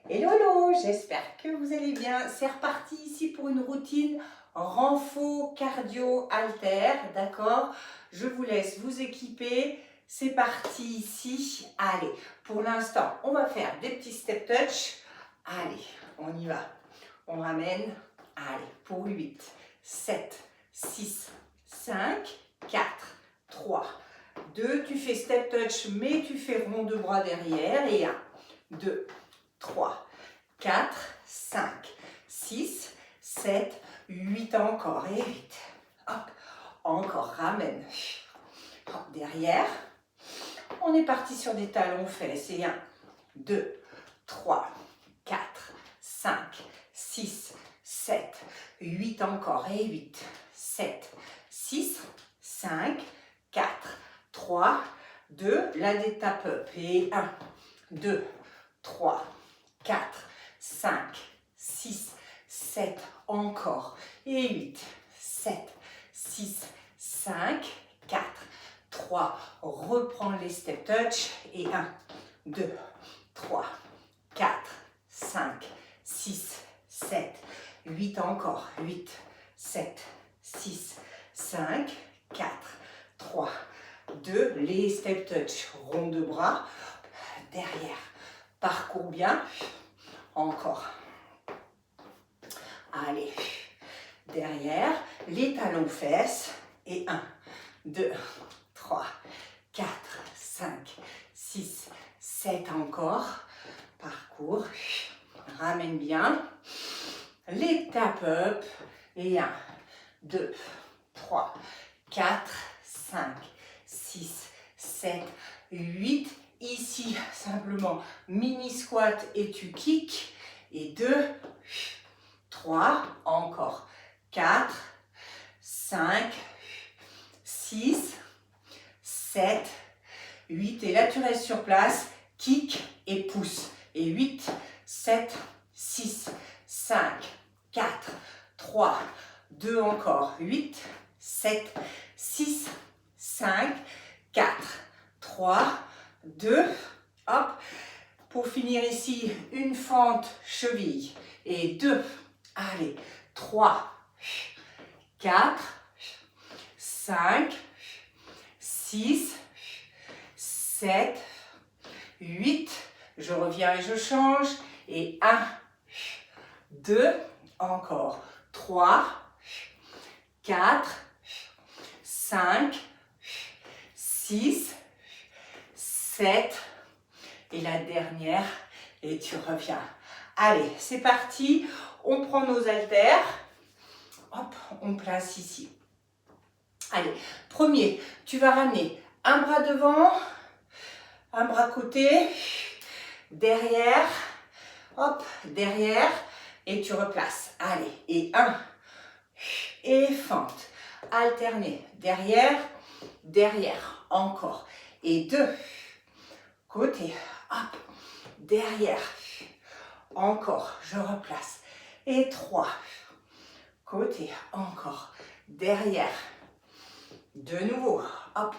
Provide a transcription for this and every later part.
Hello, hello, j'espère que vous allez bien. C'est reparti ici pour une routine renfo cardio halter, d'accord? Je vous laisse vous équiper. C'est parti ici. Allez, pour l'instant, on va faire des petits step touch. Allez, on y va. On ramène. Allez, pour 8, 7, 6, 5, 4, 3, 2. Tu fais step touch, mais tu fais rond de bras derrière. Et 1, 2, 3, 4, 5, 6, 7, 8 encore. Et 8. Hop, encore, ramène. Hop, derrière. On est parti sur des talons fesses. Et 1, 2, 3, 4, 5, 6, 7, 8 encore. Et 8, 7, 6, 5, 4, 3, 2. La détape up. Et 1, 2, 3, 4, 5, 6, 7, encore. Et 8, 7, 6, 5, 4, 3. Reprends les step touch. Et 1, 2, 3, 4, 5, 6, 7, 8 encore. 8, 7, 6, 5, 4, 3, 2. Les step touch. Rond de bras. Derrière. Parcours bien. Encore. Allez. Derrière. Les talons fesses. Et 1, 2, 3, 4, 5, 6, 7 encore. Parcours. Ramène bien. Les tap up. Et 1, 2, 3, 4, 5, 6, 7, 8. Ici, simplement mini squat et tu kicks. Et 2, 3, encore. 4, 5, 6, 7, 8. Et là, tu restes sur place. Kick et pousse. Et 8, 7, 6, 5, 4, 3, 2 encore. 8, 7, 6, 5, 4, 3, 2, hop, pour finir ici, une fente cheville, et 2, allez, 3, 4, 5, 6, 7, 8, je reviens et je change, et 1, 2, encore, 3, 4, 5, 6, 7, et la dernière, et tu reviens. Allez, c'est parti, on prend nos haltères, hop, on place ici. Allez, premier, tu vas ramener un bras devant, un bras côté, derrière, hop, derrière, et tu replaces. Allez, et 1, et fente, alterner, derrière, derrière, encore, et 2, côté, hop, derrière, encore, je replace, et 3, côté, encore, derrière, de nouveau, hop,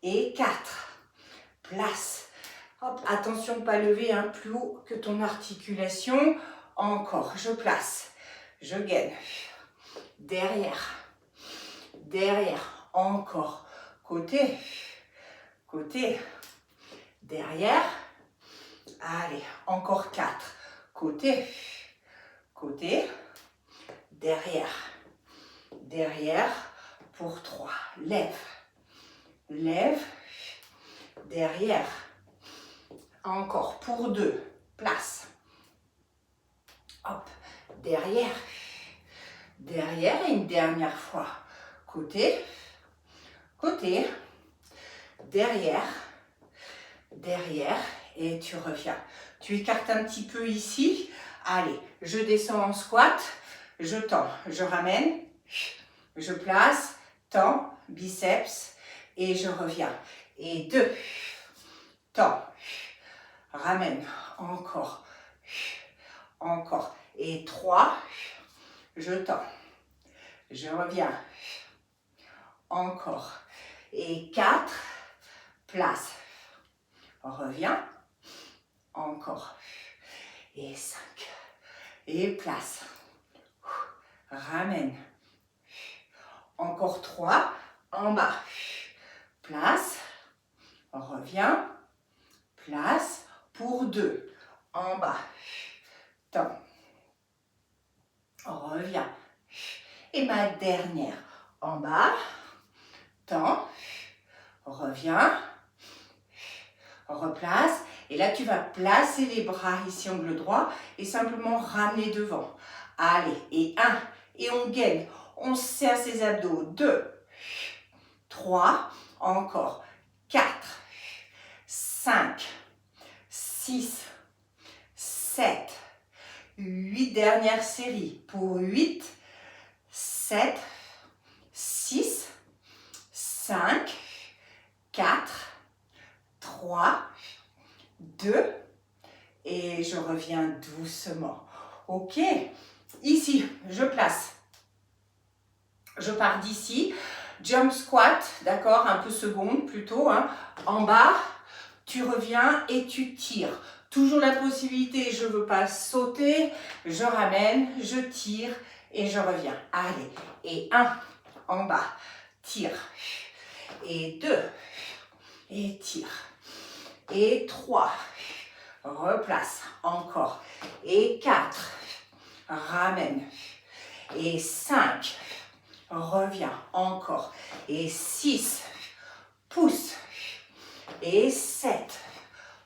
et 4, place, hop, attention de ne pas lever plus haut que ton articulation, encore, je place, je gaine, derrière, derrière, encore, côté, côté, derrière, allez, encore 4, côté, côté, derrière, derrière, pour 3, lève, lève, derrière, encore pour 2, place, hop, derrière, derrière, et une dernière fois, côté, côté, derrière, derrière, et tu reviens. Tu écartes un petit peu ici. Allez, je descends en squat, je tends, je ramène, je place, tends, biceps, et je reviens. Et 2, tends, ramène, encore, encore. Et 3, je tends, je reviens, encore. Et 4, place, reviens, encore. et 5. Et place. Ramène. Encore 3. En bas. Place. Reviens. Place. Pour 2. En bas. Tends. Reviens. Et ma dernière. En bas. Tends. Reviens. Replace. Et là, tu vas placer les bras ici, angle droit, et simplement ramener devant. Allez, et 1. Et on gaine. On serre ses abdos. 2. 3. Encore. 4. 5. 6. 7. 8. Dernière série. Pour 8. 7. 6. 5. 4. 3. 2. Et je reviens doucement. Ok. Ici, je place. Je pars d'ici. Jump squat, d'accord, un peu seconde plutôt. Hein. En bas, tu reviens et tu tires. Toujours la possibilité, je ne veux pas sauter. Je ramène, je tire et je reviens. Allez. Et 1, en bas, tire. Et 2, et tire. Et 3, replace. Encore. Et 4, ramène. Et 5, reviens. Encore. Et 6, pousse. Et 7,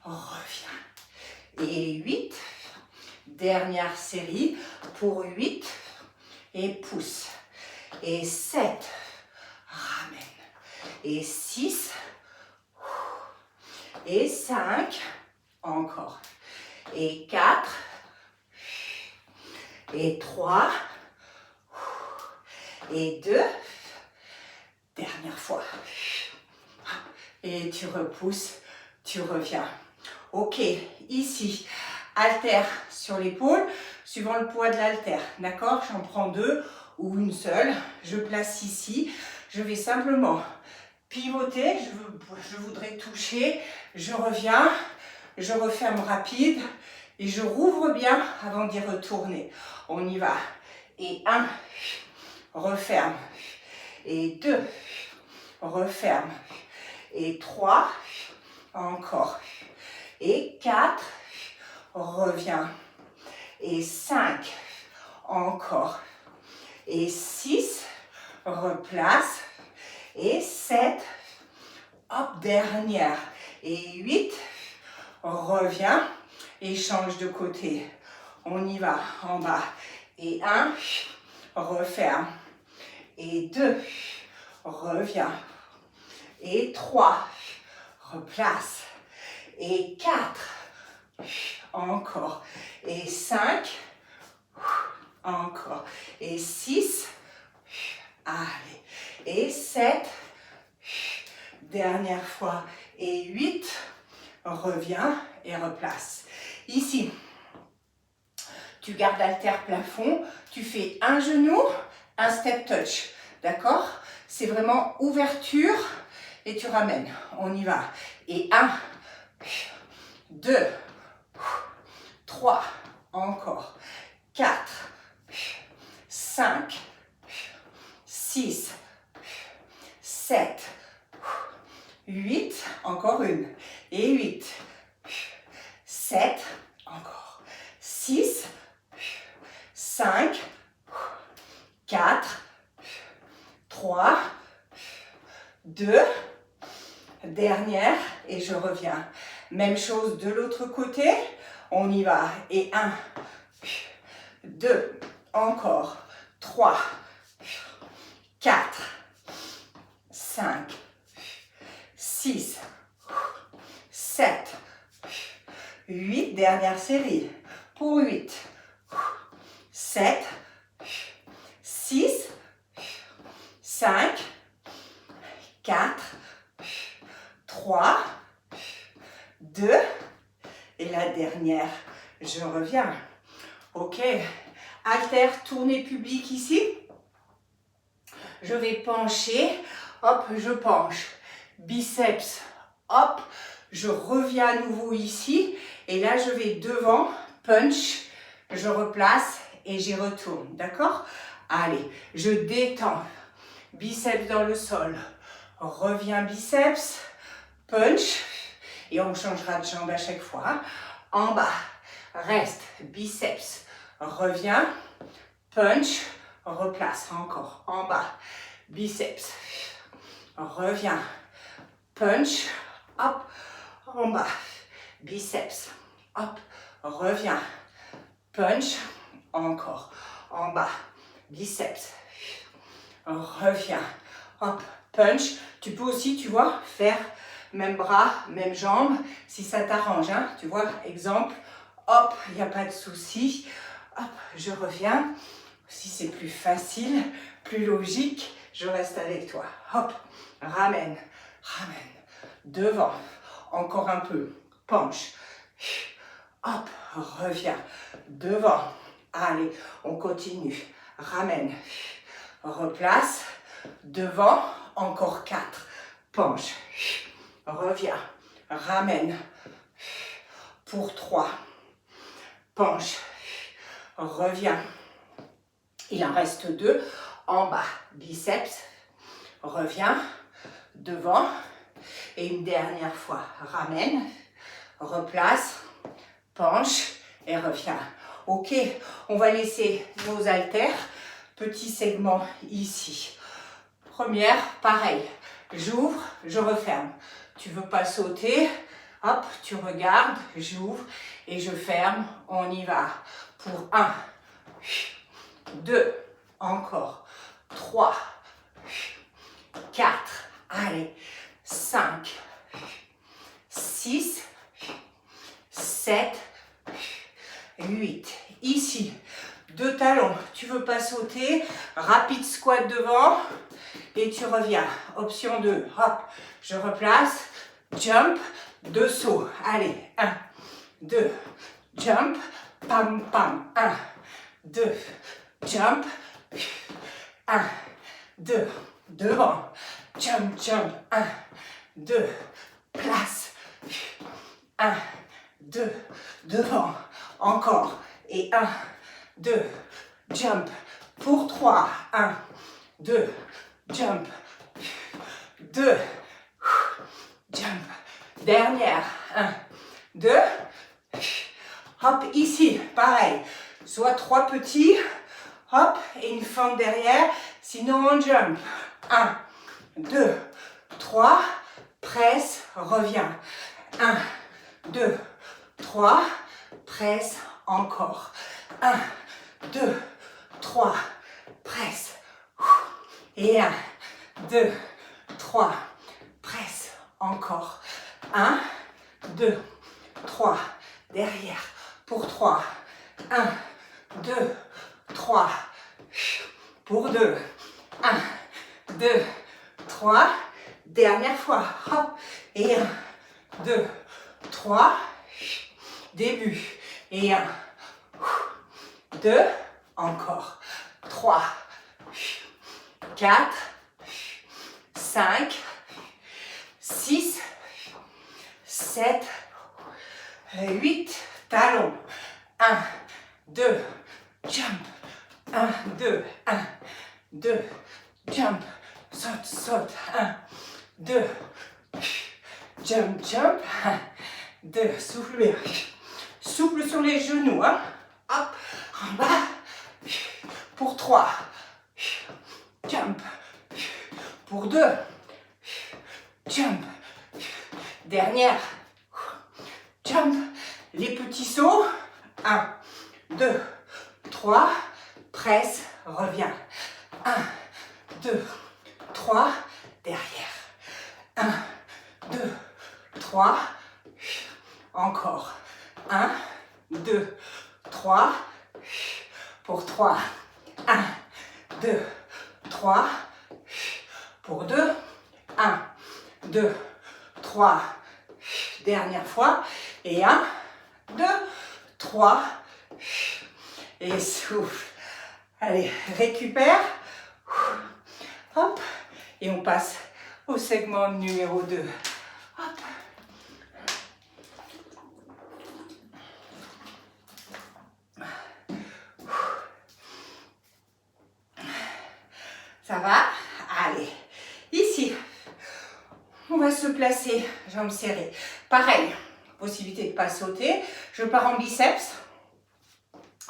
reviens. Et 8, dernière série pour 8. Et pousse. Et 7, ramène. Et 6, et 5, encore. Et 4, et 3, et 2, dernière fois. Et tu repousses, tu reviens. Ok, ici, haltère sur l'épaule, suivant le poids de l'haltère. D'accord? J'en prends 2 ou une seule. Je place ici. Je vais simplement pivoter. Je voudrais toucher. Je reviens. Je referme rapide. Et je rouvre bien avant d'y retourner. On y va. Et 1, referme. Et 2, referme. Et 3, encore. Et 4, reviens. Et 5, encore. Et 6, replace. Et 7, hop, dernière. Et 8, reviens. Et change de côté. On y va, en bas. Et 1, referme. Et 2, reviens. Et 3, replace. Et 4, encore. Et 5, encore. Et 6, allez. Et 7, dernière fois. Et 8, reviens et replace. Ici, tu gardes haltère plafond, tu fais un genou, un step touch, d'accord? C'est vraiment ouverture et tu ramènes. On y va. Et 1, 2, 3, encore. 4, 5, 6, 7, 8, encore une. Et 8, 7, encore. 6, 5, 4, 3, 2, dernière, et je reviens. Même chose de l'autre côté, on y va. Et 1, 2, encore. 3, 4, 5, 6, 7, 8, dernière série. Pour 8, 7, 6, 5, 4, 3, 2, et la dernière, je reviens. Ok, haltère, tournée publique ici. Je vais pencher, hop, je penche. Biceps, hop, je reviens à nouveau ici. Et là, je vais devant, punch, je replace et j'y retourne, d'accord? Allez, je détends, biceps dans le sol, reviens biceps, punch, et on changera de jambe à chaque fois, hein. En bas, reste, biceps, reviens, punch, replace, encore, en bas, biceps, reviens, punch, hop, en bas, biceps, hop, reviens, punch, encore, en bas, biceps, reviens, hop, punch. Tu peux aussi, tu vois, faire même bras, même jambe, si ça t'arrange, hein. Tu vois, exemple, hop, il n'y a pas de souci, hop, je reviens. Si c'est plus facile, plus logique, je reste avec toi. Hop, ramène, ramène, devant, encore un peu, penche, hop, reviens, devant, allez, on continue, ramène, replace, devant, encore 4, penche, reviens, ramène, pour 3, penche, reviens, il en reste 2, en bas, biceps, reviens, devant, et une dernière fois, ramène, replace, penche et reviens. Ok, on va laisser nos haltères, petit segment ici. Première, pareil, j'ouvre, je referme. Tu veux pas sauter, hop, tu regardes, j'ouvre et je ferme, on y va. Pour 1, 2, encore, 3, 4, allez, 5, 6, 7, 8. Ici, 2 talons. Tu veux pas sauter, rapide squat devant et tu reviens. Option 2, hop, je replace, jump, 2 sauts. Allez, 1, 2, jump, pam, pam, 1, 2, jump, 1, 2, devant, jump, jump, 1, 2, place, 1, 2, devant, encore, et 1, 2, jump, pour 3, 1, 2, jump, 2, jump, dernière, 1, 2, hop, ici, pareil, soit 3 petits, hop, et une fente derrière, sinon on jump, 1, 2, 3, presse, reviens, 1, 2, 3, presse, encore, 1, 2, 3, presse, et 1, 2, 3, presse, encore, 1, 2, 3, derrière, pour 3, 1, 2, 3, pour 2, 1, 2, 3, dernière fois, hop, et 1, 2, 3, début, et 1, 2, encore, 3, 4, 5, 6, 7, 8, talons, 1, 2, jump, 1, 2, 1, 2, jump, saute, saute, 1, 2, jump, jump, 1, 2, souffle bien, souple sur les genoux, hein. Hop, en bas, pour 3, jump, pour 2, jump, dernière, jump, les petits sauts, 1, 2, 3, presse, reviens, 1, 2, 3, derrière, 1, 2, 3, encore, 1, 2, 3, pour 3, 1, 2, 3, pour 2, 1, 2, 3, dernière fois, et 1, 2, 3, et souffle. Allez, récupère, hop, et on passe au segment numéro 2. Hop. Ça va? Allez, ici, on va se placer, jambes serrées. Pareil, possibilité de ne pas sauter. Je pars en biceps.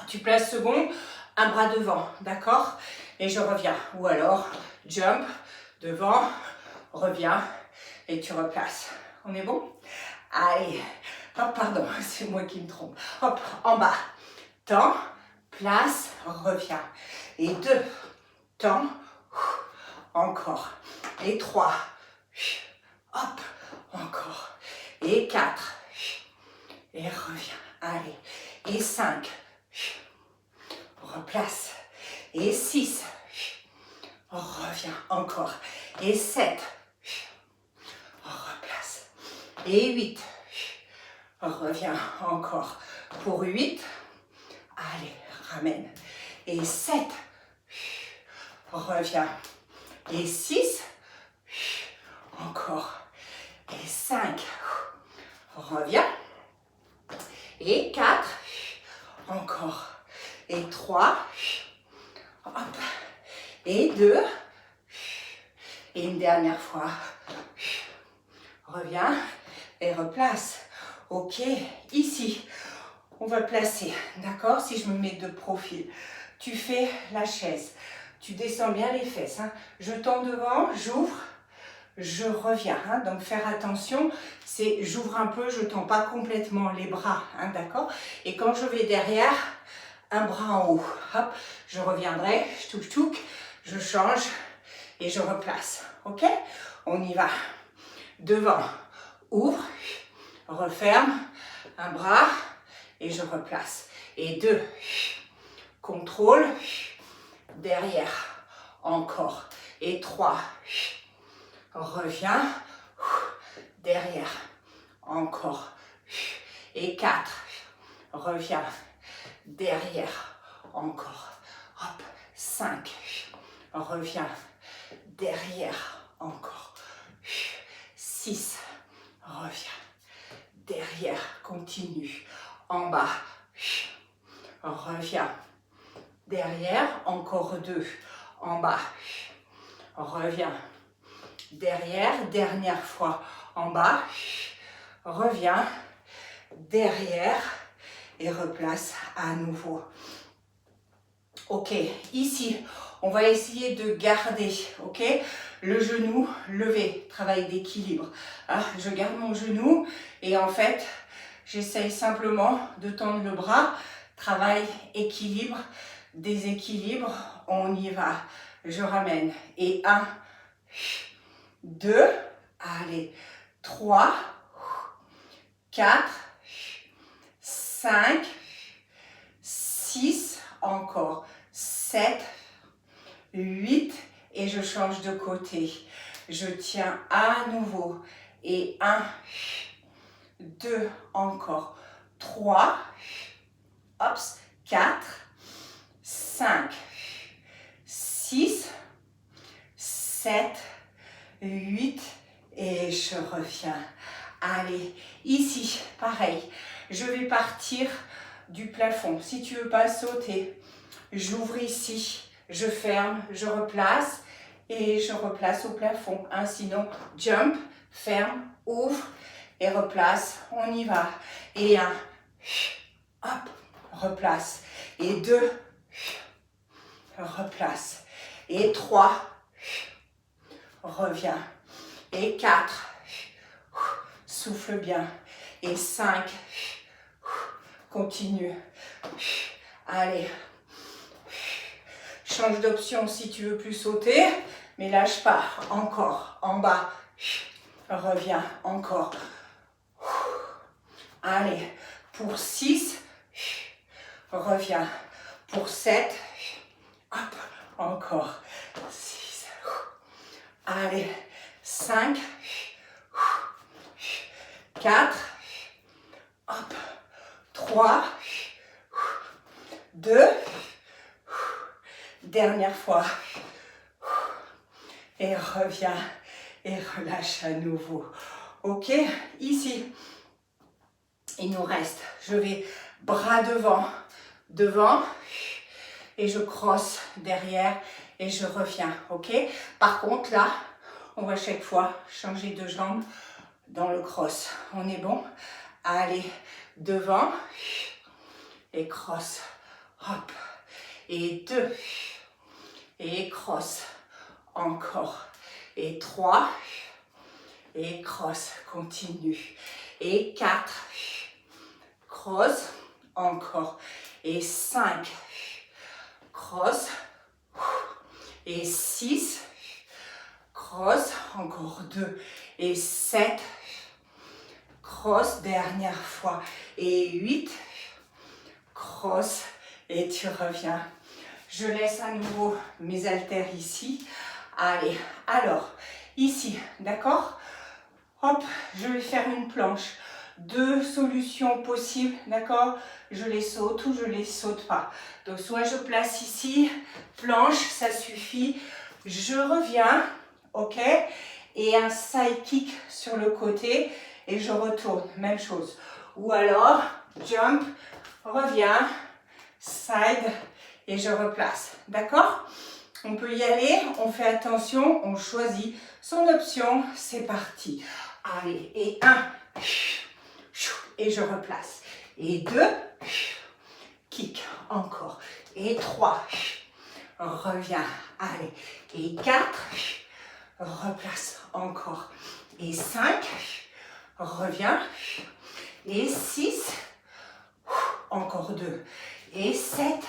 Tu places second, un bras devant, d'accord? Et je reviens. Ou alors, jump, devant, reviens, et tu replaces. On est bon? Allez, hop, pardon, c'est moi qui me trompe. Hop, en bas, tends, place, reviens. Et 2, tends, encore. Et 3, hop, encore. Et 4, et reviens. Allez, et 5, replace. Et 6, reviens encore. Et 7, replace. Et 8, reviens encore. Pour 8, allez, ramène. Et 7, reviens. Et 6, encore. Et 5, reviens. Et 4, encore. Et 3, hop. Et 2, et une dernière fois. Reviens et replace. Ok, ici, on va placer, d'accord? Si je me mets de profil, tu fais la chaise, tu descends bien les fesses, hein. Je tends devant, j'ouvre, je reviens, hein. Donc faire attention, c'est j'ouvre un peu, je ne tends pas complètement les bras, hein, d'accord? Et quand je vais derrière, un bras en haut, hop, je reviendrai, je touche, je change et je replace, ok? On y va. Devant, ouvre, referme, un bras et je replace. Et 2, contrôle, derrière, encore. Et 3, reviens, derrière, encore. Et 4, reviens, derrière, encore. Hop, 5, reviens, derrière, encore. 6, reviens, derrière, continue, en bas, reviens, derrière, encore 2, en bas, reviens, derrière, dernière fois, en bas, reviens, derrière, et replace à nouveau. Ok, ici, on va essayer de garder, ok, le genou levé, travail d'équilibre. Ah, je garde mon genou et en fait, j'essaye simplement de tendre le bras, travail, équilibre, déséquilibre, on y va. Je ramène et 1, 2, allez, 3, 4, 5, 6, encore, 7, 8, et je change de côté. Je tiens à nouveau. Et 1, 2, encore, 3, hop, 4, 5, 6, 7, 8, et je reviens. Allez, ici, pareil, je vais partir du plafond. Si tu veux pas sauter, j'ouvre ici, je ferme, je replace et je replace au plafond. Hein, sinon, jump, ferme, ouvre et replace. On y va. Et 1, hop, replace. Et 2, replace. Et 3, reviens. Et 4, souffle bien. Et 5, continue. Allez. Change d'option si tu veux plus sauter, mais lâche pas. Encore, en bas. Reviens, encore. Allez, pour 6, reviens. Pour 7, hop, encore. 6, allez, 5, 4, hop, 3, 2, dernière fois. Et reviens et relâche à nouveau. Ok, ici, il nous reste, je vais bras devant, devant, et je crosse derrière et je reviens, ok? Par contre, là, on va chaque fois changer de jambe dans le cross. On est bon? Allez, devant et cross. Hop. Et 2. Et cross. Encore. Et 3. Et cross. Continue. Et 4. Cross. Encore. Et 5. Cross. Et 6. Cross. Encore 2. Et 7. Cross. Dernière fois. Et 8. Cross. Et tu reviens. Je laisse à nouveau mes haltères ici. Allez, alors, ici, d'accord? Hop, je vais faire une planche. 2 solutions possibles, d'accord? Je les saute ou je les saute pas. Donc, soit je place ici, planche, ça suffit. Je reviens, ok? Et un side kick sur le côté et je retourne, même chose. Ou alors, jump, reviens, side et je replace, d'accord? On peut y aller, on fait attention, on choisit son option, c'est parti. Allez, et 1, et je replace. Et 2, kick, encore. Et 3, reviens, allez. Et 4, replace, encore. Et 5, reviens. Et 6, encore 2. Et 7,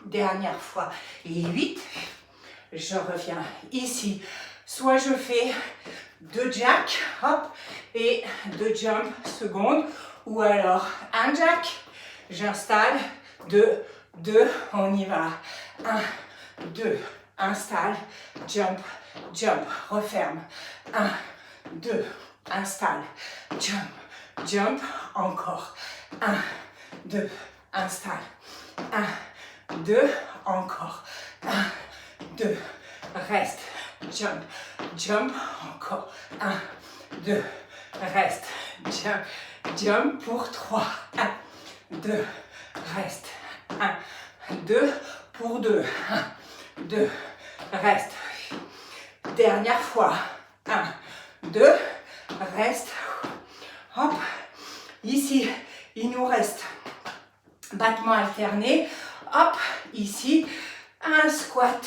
dernière fois. Et 8, je reviens ici. Soit je fais 2 jack, hop, et 2 jump secondes. Ou alors un jack, j'installe, 2, 2, on y va. 1, 2, installe, jump, jump, referme. 1, 2, installe, jump, jump, encore. 1, 2, installe. 1, 2, encore. 1, 2, reste, jump, jump, encore. 1, 2, reste, jump, jump pour 3. 1, 2, reste. 1, 2, pour 2. 1, 2, reste. Dernière fois. 1, 2, reste. Hop. Ici, il nous reste battement alterné. Hop, ici, un squat,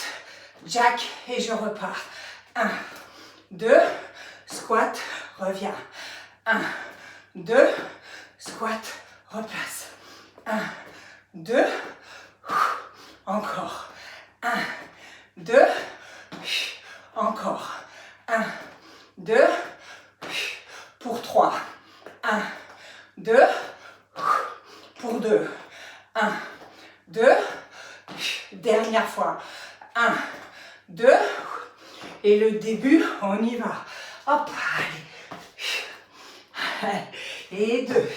jack et je repars. 1, 2, squat, reviens. 1, 2, squat, replace. 1, 2, encore. 1, 2, encore. 1, 2, pour 3. 1, 2, pour 2. 1, 2, dernière fois. 1, 2, et le début, on y va. Hop, allez. Et 2,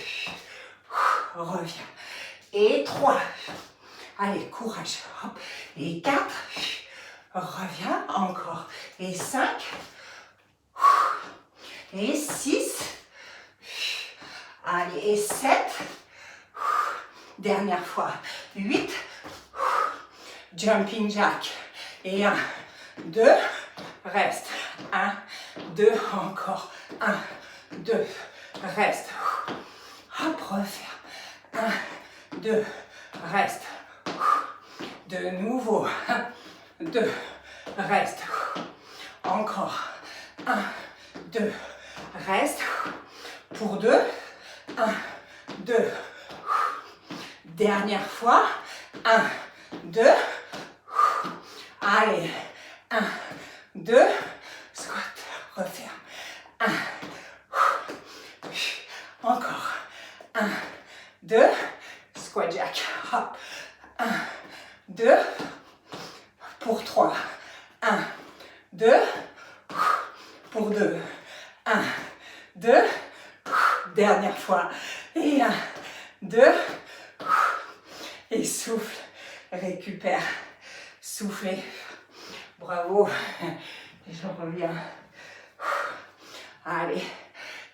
reviens. Et 3, allez, courage. Hop. Et 4, reviens, encore. Et 5, et 6, allez, et 7, dernière fois. 8, jumping jack. Et 1, 2, reste. 1, 2, encore. 1, 2, reste. Hop, refaire. 1, 2, reste. De nouveau. 1, 2, reste. Encore. 1, 2, reste. Pour 2. 1, 2. Dernière fois. 1, 2. Allez. 1, 2. Squat. Referme. 1. Encore. 1, 2. Squat jack. Hop. 1, 2. Pour 3. 1, 2. Pour 2. 1, 2. Dernière fois. Et 1, 2. Et souffle. Récupère. Soufflez. Bravo. Et je reviens. Allez.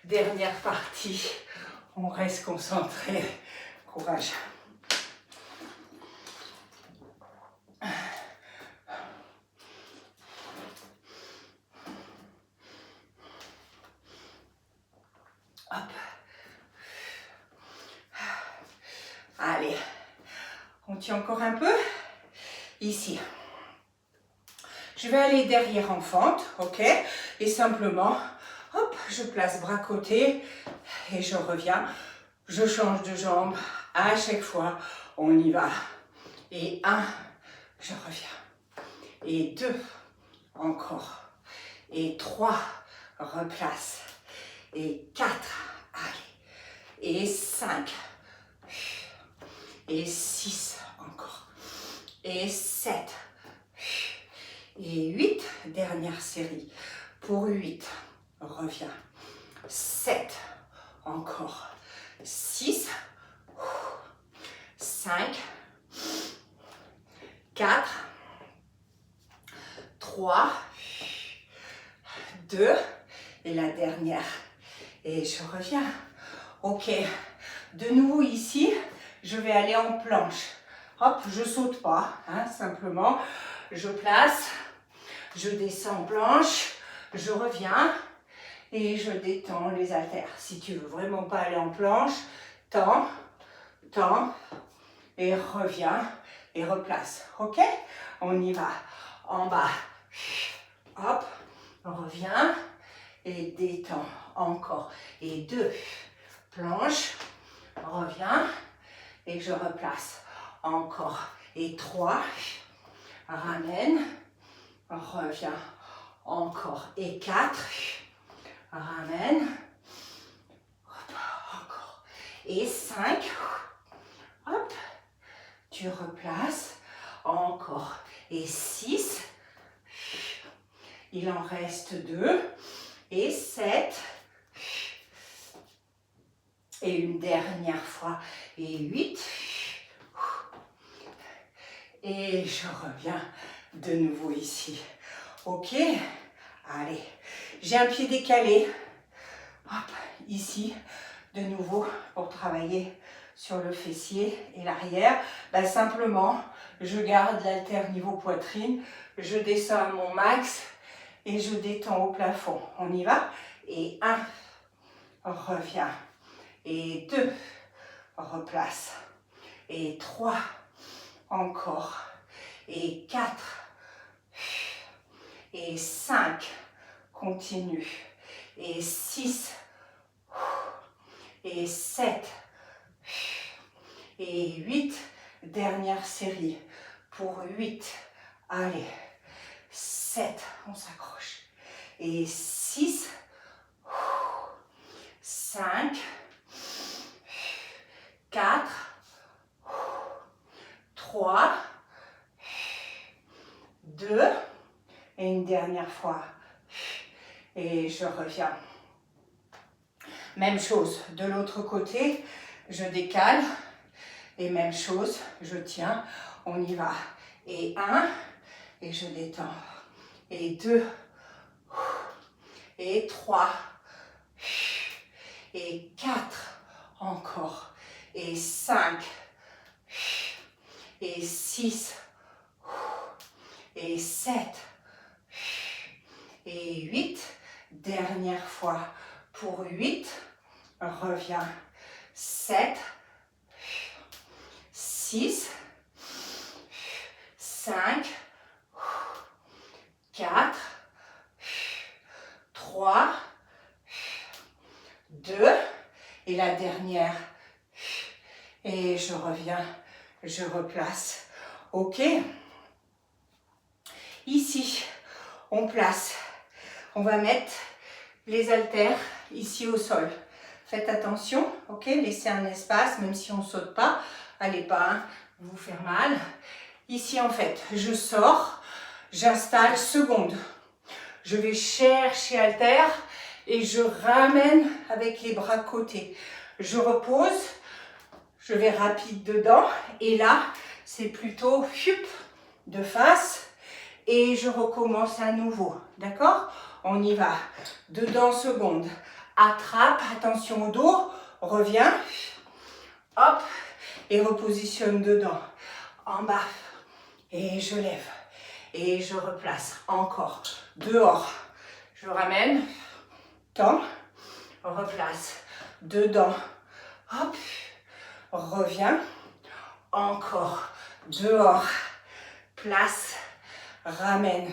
Dernière partie. On reste concentré. Courage. Allez, on tient encore un peu. Ici. Je vais aller derrière en fente, ok? Et simplement, hop, je place bras côté et je reviens. Je change de jambe à chaque fois. On y va. Et 1, je reviens. Et 2, encore. Et 3, replace. Et 4, allez. Et 5. Et 6, encore. Et 7. Et 8, dernière série. Pour 8, reviens. 7, encore. 6, 5, 4, 3, 2, et la dernière. Et je reviens. Ok, de nouveau ici, je vais aller en planche. Hop, je saute pas, hein, simplement, je place, je descends en planche, je reviens et je détends les haltères. Si tu veux vraiment pas aller en planche, tends, tends et reviens et replace. Ok? On y va. En bas, hop, on revient et détends encore. Et 2, planche, reviens et je replace. Encore. Et 3, ramène, reviens. Encore. Et 4, ramène, encore. Et 5, hop, tu replaces, encore. Et 6, il en reste 2. Et 7, et une dernière fois. Et 8, et je reviens de nouveau ici. Ok, allez, j'ai un pied décalé. Hop, ici, de nouveau, pour travailler sur le fessier et l'arrière. Ben, simplement, je garde l'haltère niveau poitrine, je descends à mon max et je détends au plafond. On y va? Et 1, reviens. Et 2, replace. Et 3, encore. Et 4, et 5, continue. Et 6, et 7, et 8, dernière série. Pour 8, allez, 7, on s'accroche. Et 6, 5, 4, 3, 2, et une dernière fois. Et je reviens. Même chose, de l'autre côté, je décale. Et même chose, je tiens, on y va. Et 1, et je détends. Et 2, et 3, et 4, encore. Et 5, et 6, et 7, et 8. Dernière fois. Pour 8, reviens. 7, 6, 5, 4, 3, 2, et la dernière. Et je reviens, je replace. Ok? Ici, on place. On va mettre les haltères ici au sol. Faites attention, ok? Laissez un espace, même si on ne saute pas. Allez pas, hein, vous faire mal. Ici, en fait, je sors, j'installe seconde. Je vais chercher haltère et je ramène avec les bras côtés. Je repose, je vais rapide dedans et là, c'est plutôt de face et je recommence à nouveau. D'accord? On y va. Dedans, seconde. Attrape, attention au dos, reviens. Hop, et repositionne dedans. En bas. Et je lève. Et je replace. Encore. Dehors. Je ramène. Tends. Replace. Dedans. Hop. Reviens. encore, dehors, place, ramène,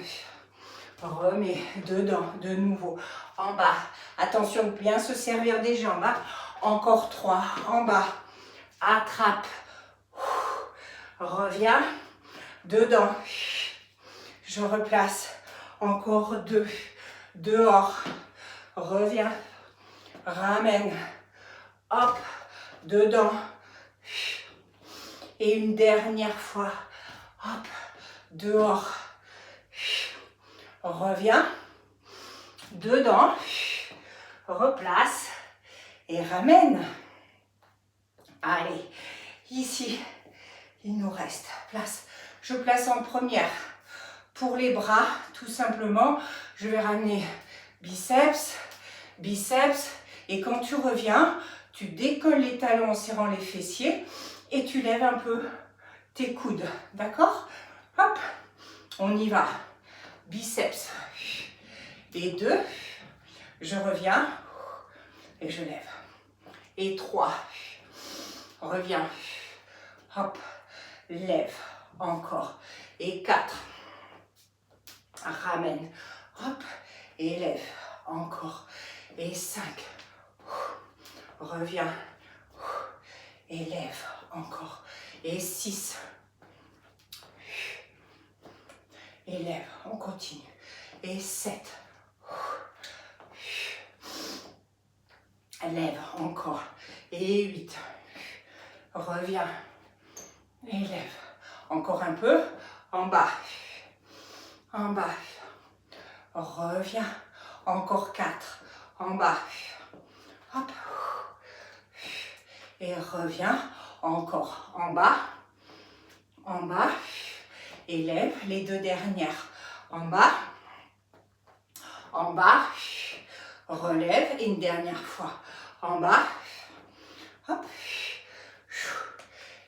remets dedans, de nouveau, en bas. Attention de bien se servir des jambes, hein. Encore 3, en bas, attrape, reviens, dedans, je replace, encore 2, dehors, reviens, ramène, hop, dedans, et une dernière fois, hop, dehors, reviens, dedans, replace et ramène. Allez, ici, il nous reste place. Je place en première pour les bras, tout simplement. Je vais ramener biceps, biceps, et quand tu reviens, tu décolles les talons en serrant les fessiers et tu lèves un peu tes coudes, d'accord? Hop, on y va. Biceps. Et 2, je reviens et je lève. Et 3, reviens, hop, lève, encore. Et 4, ramène, hop, et lève, encore. Et 5, reviens, et lève, encore. Et 6, et lève, on continue. Et 7, lève, encore. Et 8, reviens, et lève. Encore un peu, en bas, reviens, encore 4, en bas, hop, et reviens, encore, en bas, et lève, les 2 dernières, en bas, relève, et une dernière fois, en bas, hop,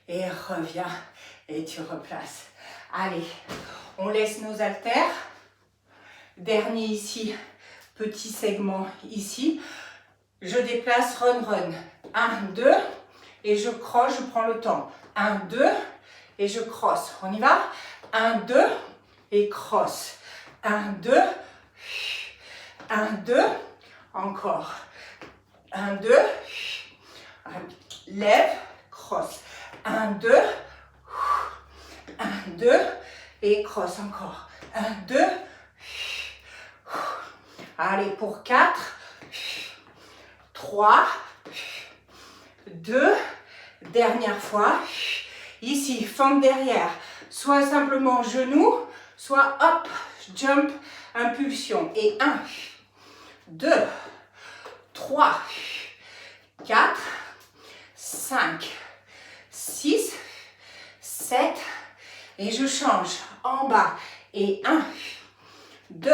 et reviens, et tu replaces. Allez, on laisse nos haltères. Dernier ici, petit segment ici. Je déplace run, run. 1, 2, et je crosse, je prends le temps. 1, 2, et je crosse. On y va? 1, 2, et crosse. 1, 2, 1, 2, encore. 1, 2, lève, crosse. 1, 2, 1, 2, et crosse encore. 1, 2, allez, pour 4, 3, 2, dernière fois. Ici, fente derrière, soit simplement genou, soit hop, jump, impulsion. Et 1, 2, 3, 4, 5, 6, 7, et je change en bas. Et 1, 2,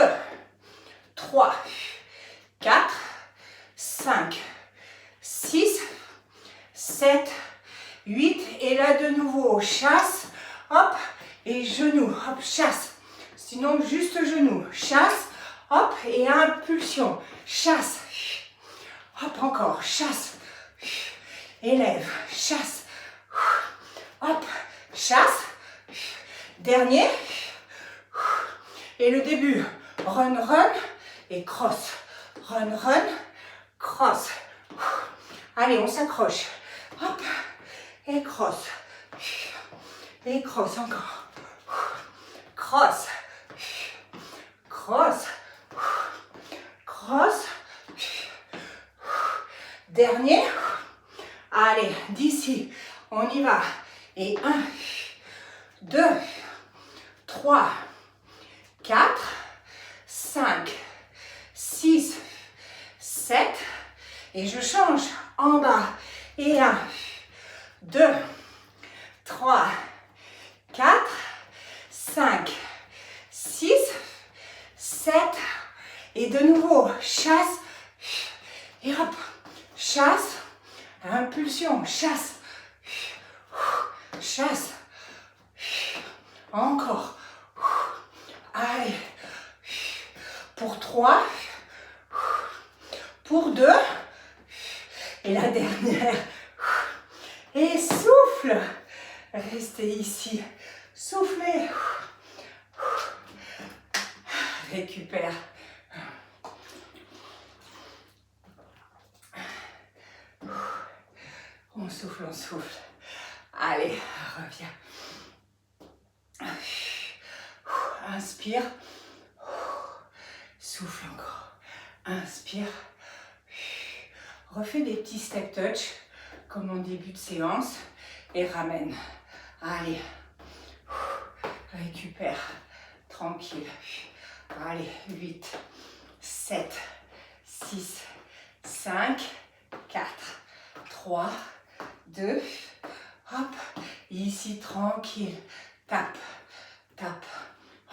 3, 4, 5, 6, 7, 8, et là de nouveau, chasse, hop, et genou, hop, chasse. Sinon, juste genou, chasse, hop, et impulsion, chasse, hop, encore, chasse, élève, chasse, hop, chasse, dernier, et le début, run, run, et cross, run, run, cross. Allez, on s'accroche, hop, et cross, encore, cross, cross, cross, dernier, allez, d'ici, on y va, et 1, 2, 3, 4, 5, 6, 7, et je change en bas, et 1, 2, 3, 4, 5, 6, 7, et de nouveau, chasse, et hop, chasse, impulsion, chasse, chasse, encore, allez, pour 3, pour 2, et la dernière, et souffle, Restez ici. Soufflez. Récupère. On souffle, on souffle. Allez, reviens. Inspire. Souffle encore. Inspire. Refais des petits step touch comme en début de séance et ramène. Allez. Récupère. Tranquille. Allez, 8, 7, 6, 5, 4, 3, 2, hop. Ici, tranquille. Tape, tape,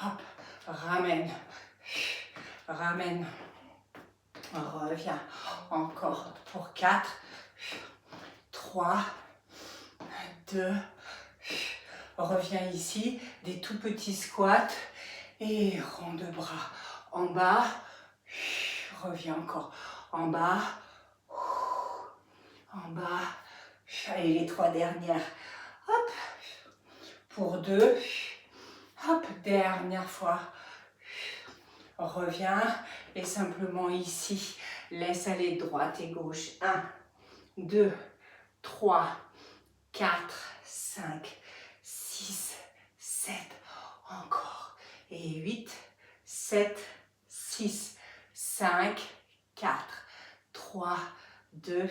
hop. Ramène. Ramène. Reviens. Encore pour 4, 3, 2. Reviens ici. Des tout petits squats. Et rond de bras en bas. Reviens encore en bas. En bas. Allez, les 3 dernières. Hop. Pour 2. Hop, dernière fois. Reviens. Et simplement ici, laisse aller droite et gauche. 1, 2, 3, 4, 5, 6, 7. Encore. Et 8, 7, 6, 5, 4, 3, 2.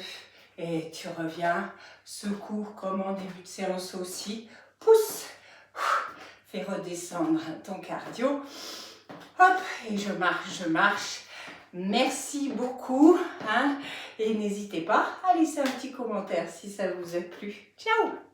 Et tu reviens. Secoue comme en début de séance aussi. Pousse. Fais redescendre ton cardio. Hop, et je marche. Merci beaucoup. Et n'hésitez pas à laisser un petit commentaire si ça vous a plu. Ciao!